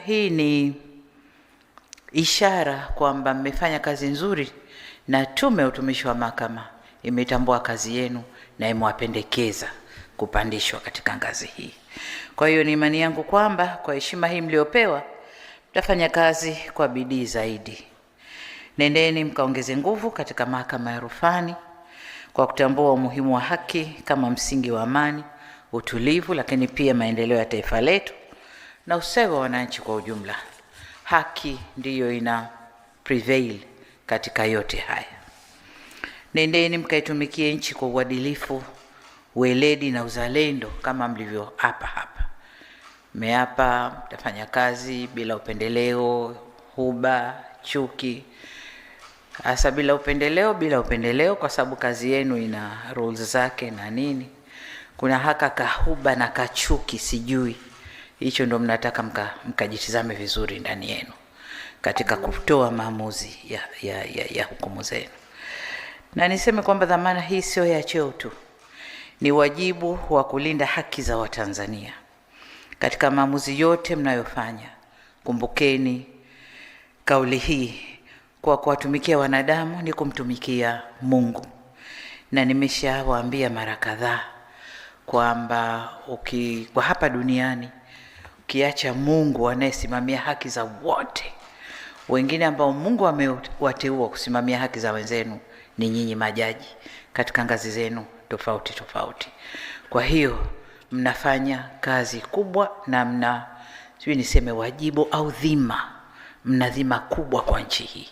hii ni ishara kwamba mmefanya kazi nzuri na Tume ya Utumishi wa Mahakama imetambua kazi yenu na imewapendekeza kupandishwa katika ngazi hii. Kwa hiyo ni imani yangu kwamba kwa heshima hii mliopewa mtafanya kazi kwa bidii zaidi. Nendeni mkaongeze nguvu katika Mahakama ya Rufani kwa kutambua umuhimu wa haki kama msingi wa amani, utulivu, lakini pia maendeleo ya taifa letu na ustawi wa wananchi kwa ujumla. Haki ndiyo ina prevail katika yote haya. Nendeni mkaitumikie nchi kwa uadilifu, weledi na uzalendo kama mlivyo hapa. Mmeapa mtafanya kazi bila upendeleo, huba, chuki. Hasa bila upendeleo kwa sababu kazi yenu ina rules zake na nini. Kuna haka kahuba na kachuki sijui. Hicho ndo mnataka mkajitizame vizuri ndani yenu katika kutoa maamuzi ya hukumu zenu. Na niseme kwamba dhamana hii sio ya cheo tu. Ni wajibu wa kulinda haki za Watanzania. Katika maamuzi yote mnayofanya, kumbukeni kauli hii, kwa kuwatumikia wanadamu ni kumtumikia Mungu. Na nimeshawaambia mara kadhaa kwamba kwa hapa duniani ukiacha Mungu anayesimamia haki za wote, wengine ambao Mungu amewateua kusimamia haki za wenzenu ni nyinyi majaji katika ngazi zenu tofauti. Kwa hiyo mnafanya kazi kubwa na sijui niseme wajibu au dhima, mna dhima kubwa kwa nchi hii.